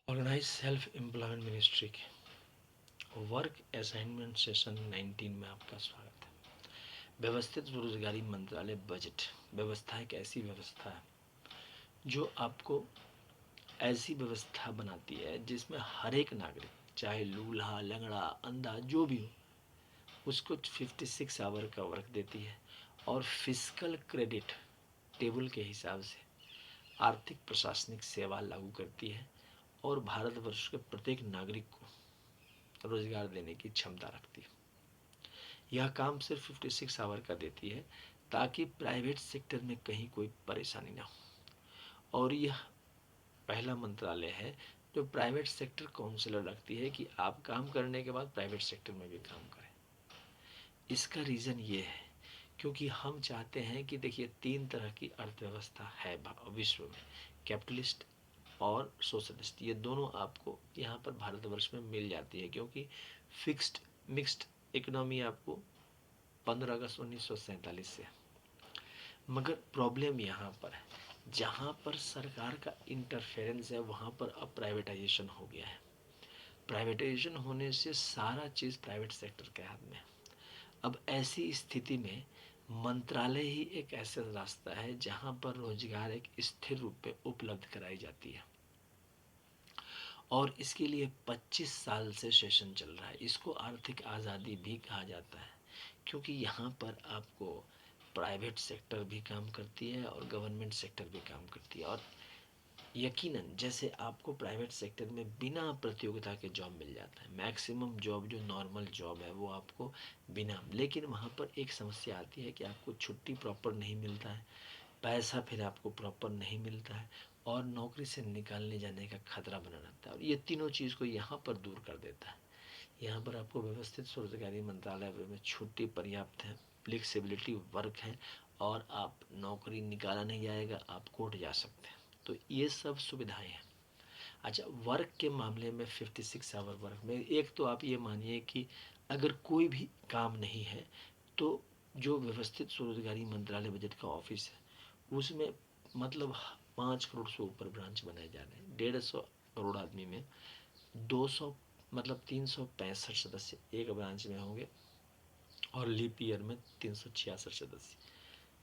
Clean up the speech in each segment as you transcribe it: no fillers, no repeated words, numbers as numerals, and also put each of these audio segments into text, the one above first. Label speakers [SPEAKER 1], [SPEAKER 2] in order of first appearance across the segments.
[SPEAKER 1] Organise self employment ministry के work assignment session 19 में आपका स्वागत है। व्यवस्थित रोजगारी मंत्रालय बजट व्यवस्था एक ऐसी व्यवस्था है जो आपको ऐसी व्यवस्था बनाती है जिसमें हर एक नागरिक, चाहे लूल्हा लंगड़ा अंधा जो भी हो, उसको 56 आवर का वर्क देती है और फिजिकल क्रेडिट टेबल के हिसाब से आर्थिक प्रशासनिक सेवा लागू करती है और भारतवर्ष के प्रत्येक नागरिक को रोजगार देने की क्षमता रखती है। यह काम सिर्फ 56 आवर का देती है ताकि प्राइवेट सेक्टर में कहीं कोई परेशानी ना हो। और यह पहला मंत्रालय है जो प्राइवेट सेक्टर काउंसिलर रखती है कि आप काम करने के बाद प्राइवेट सेक्टर में भी काम करें। इसका रीज़न ये है क्योंकि हम चाहते हैं कि देखिए, तीन तरह की अर्थव्यवस्था है विश्व में, कैपिटलिस्ट और सोशलिस्ट। ये दोनों आपको यहाँ पर भारतवर्ष में मिल जाती है क्योंकि फिक्स्ड मिक्स्ड इकोनॉमी आपको 15 अगस्त 1947 से। मगर प्रॉब्लम यहाँ पर है, जहाँ पर सरकार का इंटरफेरेंस है वहाँ पर अब प्राइवेटाइजेशन हो गया है। प्राइवेटाइजेशन होने से सारा चीज़ प्राइवेट सेक्टर के हाथ में है। अब ऐसी स्थिति में मंत्रालय ही एक ऐसा रास्ता है जहाँ पर रोजगार एक स्थिर रूप में उपलब्ध कराई जाती है। और इसके लिए 25 साल से सेशन चल रहा है। इसको आर्थिक आज़ादी भी कहा जाता है क्योंकि यहाँ पर आपको प्राइवेट सेक्टर भी काम करती है और गवर्नमेंट सेक्टर भी काम करती है। और यकीनन जैसे आपको प्राइवेट सेक्टर में बिना प्रतियोगिता के जॉब मिल जाता है, मैक्सिमम जॉब जो नॉर्मल जॉब है वो आपको बिना, लेकिन वहाँ पर एक समस्या आती है कि आपको छुट्टी प्रॉपर नहीं मिलता है, पैसा फिर आपको प्रॉपर नहीं मिलता है और नौकरी से निकालने जाने का खतरा बना रहता है। और ये तीनों चीज़ को यहाँ पर दूर कर देता है। यहाँ पर आपको व्यवस्थित स्वरोजगारी मंत्रालय में छुट्टी पर्याप्त है, फ्लेक्सिबिलिटी वर्क है और आप नौकरी निकाला नहीं जाएगा, आप कोर्ट जा सकते हैं। तो ये सब सुविधाएं हैं। अच्छा, वर्क के मामले में 56 आवर वर्क में एक तो आप ये मानिए कि अगर कोई भी काम नहीं है तो जो व्यवस्थित स्वरोजगारी मंत्रालय बजट का ऑफिस है उसमें मतलब 5 करोड़ से ऊपर ब्रांच बनाए जा रहे हैं। 150 करोड़ आदमी में 200 मतलब 365 सदस्य एक ब्रांच में होंगे और लीप ईयर में 366 सदस्य।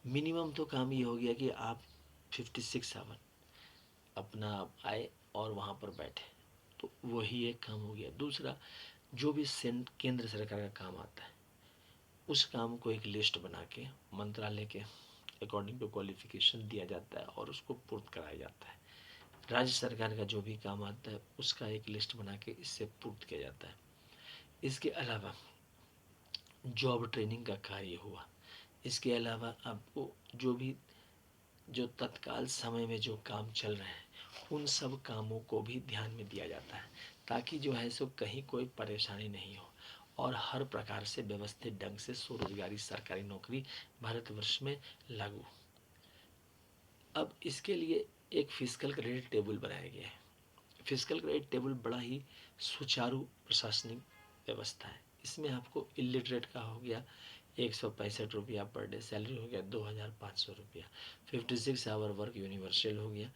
[SPEAKER 1] मिनिमम तो काम ये हो गया कि आप 56 आवर अपना आए और वहाँ पर बैठे, तो वही एक काम हो गया। दूसरा, जो भी केंद्र सरकार का काम आता है उस काम को एक लिस्ट बना के मंत्रालय के अकॉर्डिंग टू क्वालिफिकेशन दिया जाता है और उसको पूर्त कराया जाता है। राज्य सरकार का जो भी काम आता है उसका एक लिस्ट बना के इससे पूर्त किया जाता है। इसके अलावा जॉब ट्रेनिंग का कार्य हुआ। इसके अलावा आपको जो भी जो तत्काल समय में जो काम चल रहे हैं उन सब कामों को भी ध्यान में दिया जाता है ताकि जो है सो कहीं कोई परेशानी नहीं हो और हर प्रकार से व्यवस्थित ढंग से स्वरोजगारी सरकारी नौकरी भारतवर्ष में लागू। अब इसके लिए एक फिजिकल क्रेडिट टेबल बनाया गया है। फिजिकल क्रेडिट टेबल बड़ा ही सुचारू प्रशासनिक व्यवस्था है। इसमें आपको इलिटरेट का हो गया 165 रुपया पर डे सैलरी हो गया 2500 रुपया। 56 आवर वर्क यूनिवर्सल हो गया।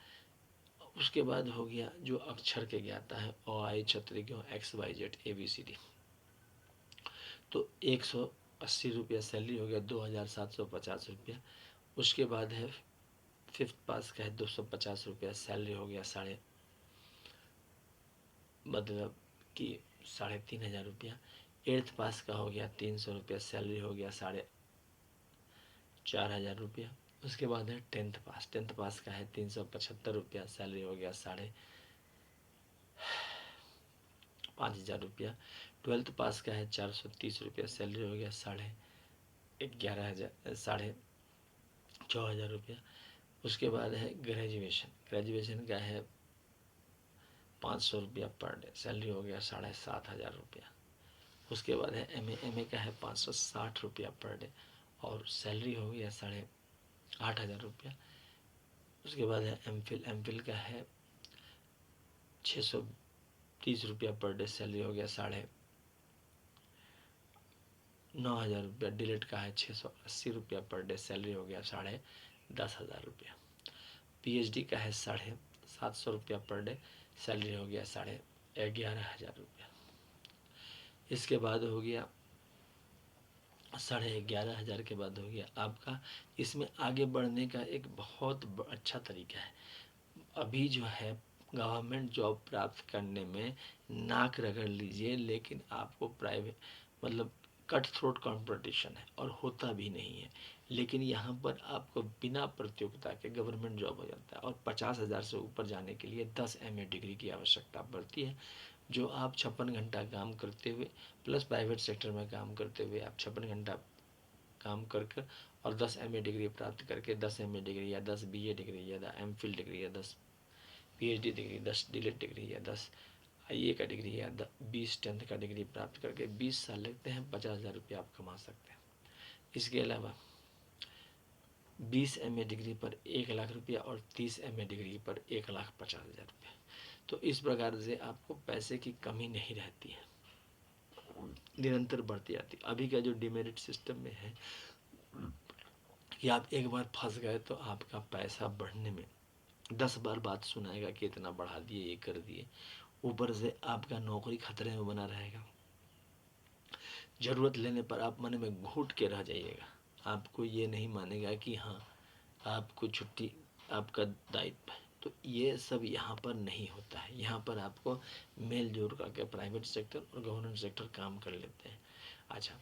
[SPEAKER 1] उसके बाद हो गया जो अक्षर के ज्ञाता है ओ आई छत्री क्यों X Y Z A B C D, तो 180 रुपया सैलरी हो गया 2750 रुपया। उसके बाद है फिफ्थ पास का है 250 रुपया सैलरी हो गया मतलब कि 3500 रुपया। एट्थ पास का हो गया 300 रुपया सैलरी हो गया 4500 रुपया। उसके बाद है टेंथ पास का है 375 रुपया सैलरी हो गया 5500 रुपया। ट्वेल्थ पास का है 430 रुपया सैलरी हो गया 6500 रुपया। उसके बाद है ग्रेजुएशन का है 500 रुपया पर डे सैलरी हो गया 7500 रुपया। उसके बाद है एम ए का है 560 रुपया पर डे और सैलरी हो गया 8500 रुपया। उसके बाद है एम फिल का है 630 रुपया पर डे सैलरी हो गया 9500 रुपया। डिलेट का है 680 रुपया पर डे सैलरी हो गया 10,500 रुपया। पीएचडी का है ₹700 पर डे, सैलरी हो गया 11,500 रुपया। इसके बाद हो गया 11,500 के बाद हो गया आपका, इसमें आगे बढ़ने का एक बहुत अच्छा तरीका है। अभी जो है गवर्नमेंट जॉब प्राप्त करने में नाक रगड़ लीजिए, लेकिन आपको प्राइवेट मतलब कट थ्रोट कंपटीशन है और होता भी नहीं है। लेकिन यहाँ पर आपको बिना प्रतियोगिता के गवर्नमेंट जॉब हो जाता है, और 50,000 से ऊपर जाने के लिए 10 MA डिग्री की आवश्यकता पड़ती है, जो आप 56 घंटा काम करते हुए प्लस प्राइवेट सेक्टर में काम करते हुए आप 56 घंटा काम कर कर और 10 MA डिग्री प्राप्त करके, 10 MA डिग्री या 10 BA डिग्री या MPhil डिग्री या 10 PhD डिग्री, 10 DLED डिग्री या 10 IA का डिग्री या 20 10th का डिग्री प्राप्त करके 20 साल लगते हैं, 50,000 आप कमा सकते हैं। इसके अलावा 20 MA डिग्री पर 1,00,000 और 30 MA डिग्री पर 1,50,000। तो इस प्रकार से आपको पैसे की कमी नहीं रहती है, निरंतर बढ़ती जाती। अभी का जो डिमेरिट सिस्टम में है कि आप एक बार फंस गए तो आपका पैसा बढ़ने में 10 बार बात सुनाएगा कि इतना बढ़ा दिए, ये कर दिए। ऊपर से आपका नौकरी खतरे में बना रहेगा। ज़रूरत लेने पर आप मन में घुट के रह जाइएगा। आपको ये नहीं मानेगा कि हाँ आपको छुट्टी आपका दायित्व है। तो ये सब यहाँ पर नहीं होता है। यहाँ पर आपको मेल जोल करके प्राइवेट सेक्टर और गवर्नमेंट सेक्टर काम कर लेते हैं। अच्छा,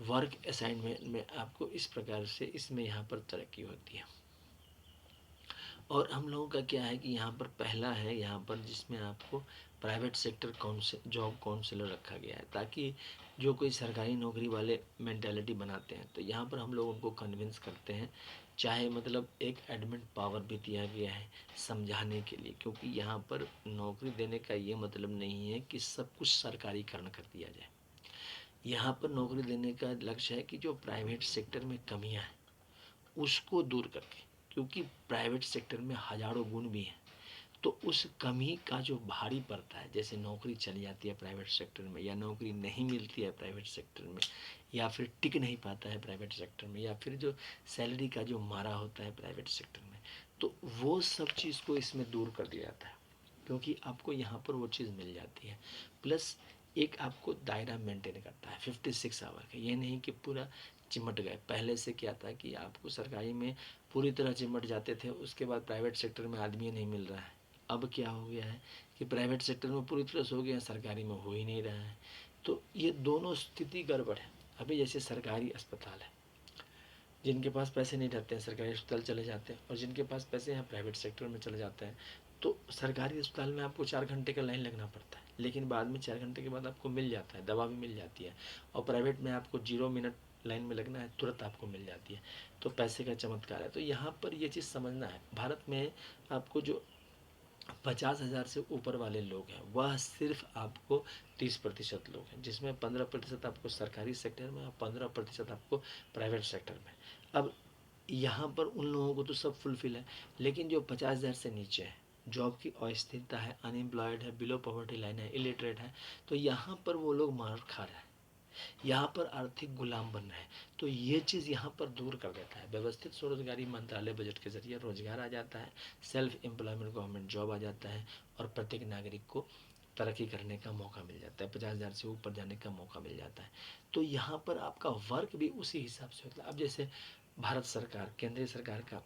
[SPEAKER 1] वर्क असाइनमेंट में आपको इस प्रकार से इसमें यहाँ पर तरक्की होती है। और हम लोगों का क्या है कि यहाँ पर पहला है यहाँ पर जिसमें आपको प्राइवेट सेक्टर जॉब काउंसलर रखा गया है, ताकि जो कोई सरकारी नौकरी वाले मेंटालिटी बनाते हैं तो यहाँ पर हम लोग उनको कन्विंस करते हैं। चाहे मतलब एक एडमिट पावर भी दिया गया है समझाने के लिए, क्योंकि यहाँ पर नौकरी देने का ये मतलब नहीं है कि सब कुछ सरकारीकरण कर दिया जाए। यहाँ पर नौकरी देने का लक्ष्य है कि जो प्राइवेट सेक्टर में कमियाँ हैं उसको दूर करके, क्योंकि प्राइवेट सेक्टर में हजारों गुण भी हैं, तो उस कमी का जो भारी पड़ता है, जैसे नौकरी चली जाती है प्राइवेट सेक्टर में, या नौकरी नहीं मिलती है प्राइवेट सेक्टर में, या फिर टिक नहीं पाता है प्राइवेट सेक्टर में, या फिर जो सैलरी का जो मारा होता है प्राइवेट सेक्टर में, तो वो सब चीज़ को इसमें दूर कर दिया जाता है, क्योंकि आपको यहाँ पर वो चीज़ मिल जाती है। प्लस एक आपको दायरा मेंटेन करता है 56 आवर का। ये नहीं कि पूरा चिमट गए। पहले से क्या था कि आपको सरकारी में पूरी तरह चिमट जाते थे, उसके बाद प्राइवेट सेक्टर में आदमी नहीं मिल रहा है। अब क्या हो गया है कि प्राइवेट सेक्टर में पूरी तरह से हो गया, सरकारी में हो ही नहीं रहा है। तो ये दोनों स्थिति गड़बड़ है। अभी जैसे सरकारी अस्पताल है, जिनके पास पैसे नहीं रहते हैं सरकारी अस्पताल चले जाते हैं, और जिनके पास पैसे हैं प्राइवेट सेक्टर में चले जाते हैं। तो सरकारी अस्पताल में आपको 4 घंटे का लाइन लगना पड़ता है, लेकिन बाद में 4 घंटे के बाद आपको मिल जाता है, दवा भी मिल जाती है। और प्राइवेट में आपको 0 मिनट लाइन में लगना है, तुरंत आपको मिल जाती है। तो पैसे का चमत्कार है। तो यहाँ पर ये चीज़ समझना है, भारत में आपको जो 50,000 से ऊपर वाले लोग हैं वह सिर्फ आपको 30% लोग हैं, जिसमें 15% आपको सरकारी सेक्टर में और 15% आपको प्राइवेट सेक्टर में। अब यहाँ पर उन लोगों को तो सब फुलफिल है, लेकिन जो 50,000 से नीचे है, जॉब की अस्थिरता है, अनएम्प्लॉयड है, बिलो पॉवर्टी लाइन है, इलिटरेट है, तो यहाँ पर वो लोग मार खा रहे हैं, यहाँ पर आर्थिक गुलाम बन रहे हैं। तो ये चीज़ यहाँ पर दूर कर देता है। व्यवस्थित स्वरोजगारी मंत्रालय बजट के जरिए रोजगार आ जाता है, सेल्फ एम्प्लॉयमेंट गवर्नमेंट जॉब आ जाता है, और प्रत्येक नागरिक को तरक्की करने का मौका मिल जाता है, 50,000 से ऊपर जाने का मौका मिल जाता है। तो यहाँ पर आपका वर्क भी उसी हिसाब से होता है। अब जैसे भारत सरकार, केंद्रीय सरकार का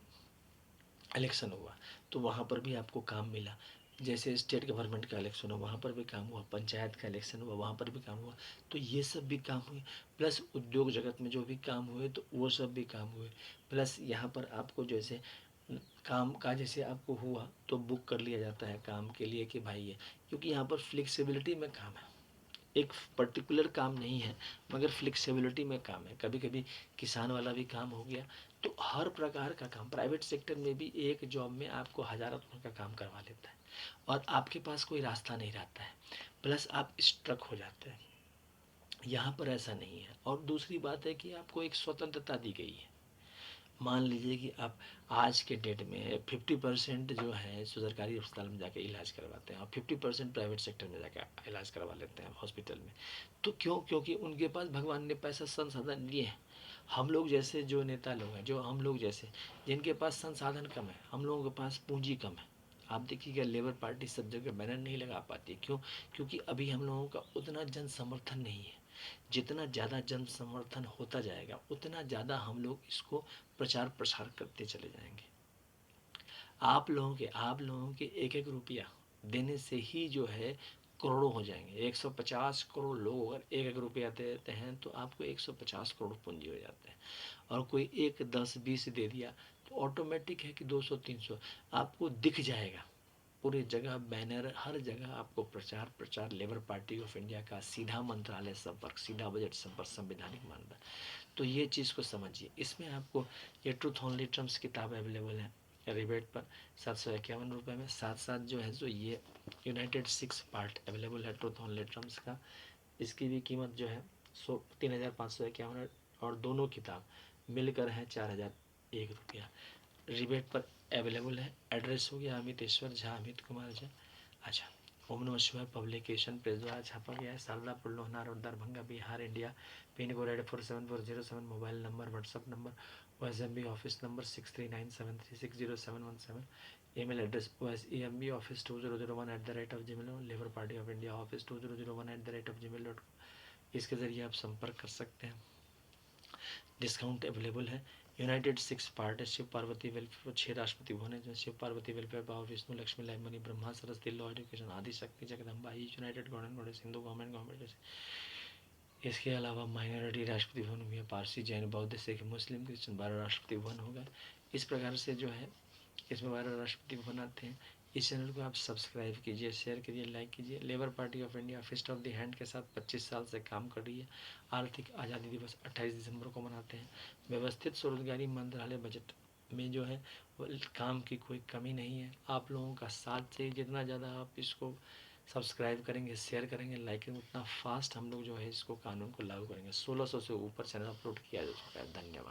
[SPEAKER 1] इलेक्शन हुआ तो वहाँ पर भी आपको काम मिला। जैसे स्टेट गवर्नमेंट का इलेक्शन हुआ वहाँ पर भी काम हुआ, पंचायत का इलेक्शन हुआ वहाँ पर भी काम हुआ। तो ये सब भी काम हुए, प्लस उद्योग जगत में जो भी काम हुए तो वो सब भी काम हुए। प्लस यहाँ पर आपको जैसे काम का जैसे आपको हुआ तो बुक कर लिया जाता है काम के लिए कि भाई ये, क्योंकि यहाँ पर फ्लेक्सिबिलिटी में काम है, एक पर्टिकुलर काम नहीं है, मगर फ्लेक्सिबिलिटी में काम है। कभी कभी किसान वाला भी काम हो गया। तो हर प्रकार का काम प्राइवेट सेक्टर में भी एक जॉब में आपको हज़ारों का काम करवा लेता है, और आपके पास कोई रास्ता नहीं रहता है, प्लस आप स्ट्रक हो जाते हैं। यहाँ पर ऐसा नहीं है। और दूसरी बात है कि आपको एक स्वतंत्रता दी गई है। मान लीजिए कि आप आज के डेट में 50% जो है सो सरकारी अस्पताल में जाके इलाज करवाते हैं, और 50% प्राइवेट सेक्टर में जाकर इलाज करवा लेते हैं हॉस्पिटल में। तो क्यों? क्योंकि उनके पास भगवान ने पैसा संसाधन दिए हैं। हम लोग जैसे जो नेता लोग हैं, जो हम लोग जैसे जिनके पास संसाधन कम है, हम लोगों के पास पूंजी कम है, आप देखिएगा लेबर पार्टी सब जगह बैनर नहीं लगा पाती है, क्यों? क्योंकि अभी हम लोगों का उतना जन समर्थन नहीं है। जितना ज़्यादा जन समर्थन होता जाएगा उतना ज़्यादा हम लोग इसको प्रचार प्रसार करते चले जाएंगे। आप लोगों के एक एक रुपया देने से ही जो है करोड़ों हो जाएंगे। 150 करोड़ लोग अगर एक एक रुपया देते हैं तो आपको 150 करोड़ पूंजी हो जाते हैं। और कोई एक 10-20 दे दिया तो ऑटोमेटिक है कि 200-300 आपको दिख जाएगा। पूरी जगह बैनर, हर जगह आपको प्रचार प्रचार। लेबर पार्टी ऑफ इंडिया का सीधा मंत्रालय संपर्क, सीधा बजट संपर्क, संवैधानिक मानदंड। तो ये चीज़ को समझिए। इसमें आपको ये ट्रूथ ओनली टर्म्स किताब अवेलेबल है रिबेट पर 751 रुपये में। साथ साथ जो है जो ये यूनाइटेड 6 पार्ट अवेलेबल है ट्रूथ ओनली टर्म्स का। इसकी भी कीमत जो है 3,551 और दोनों किताब मिलकर है 4,001 रुपया रिबेट पर अवेलेबल है। एड्रेस हो गया अमितेश्वर झा, अमित कुमार झा। अच्छा, ओम नमः शिवाय पब्लिकेशन प्रेस द्वारा छापा गया है, Sharadapur, Lohna road, Darbhanga, Bihar, India. Pin code 847407। Mobile number, WhatsApp number, OSMB office number 6397360717। Email address OSEMB office 2001@gmail। Labour party of India office 2001@gmail.com। इसके ज़रिए आप संपर्क कर सकते हैं। डिस्काउंट अवेलेबल है। यूनाइटेड 6 पार्ट है। शिव पार्वती वेलफेयर 6 राष्ट्रपति भवन है, शिव पार्वती वेलफेयर भाव, विष्णु लक्ष्मी लाइमनी, ब्रह्मा सरस्वती लॉ एजुकेशन, आदि शक्ति Jagdamba, United government goddess, Hindu government. इसके अलावा माइनॉरिटी राष्ट्रपति भवन हुए, पारसी, जैन, बौद्ध, सिख, मुस्लिम, क्रिश्चियन 12 राष्ट्रपति भवन होगा। इस प्रकार से जो है इसमें 12 राष्ट्रपति भवन आते हैं। इस चैनल को आप सब्सक्राइब कीजिए, शेयर कीजिए, लाइक कीजिए। Labour party of India fist of the hand के साथ 25 साल से काम कर रही है। आर्थिक आज़ादी दिवस 28 दिसंबर को मनाते हैं। व्यवस्थित स्वरोजगारी मंत्रालय बजट में जो है वो काम की कोई कमी नहीं है। आप लोगों का साथ चाहिए। जितना ज़्यादा आप इसको सब्सक्राइब करेंगे, शेयर करेंगे, लाइक करेंगे, उतना फास्ट हम लोग जो है इसको कानून को लागू करेंगे। 1600 से ऊपर चैनल अपलोड किया जा चुका है। धन्यवाद।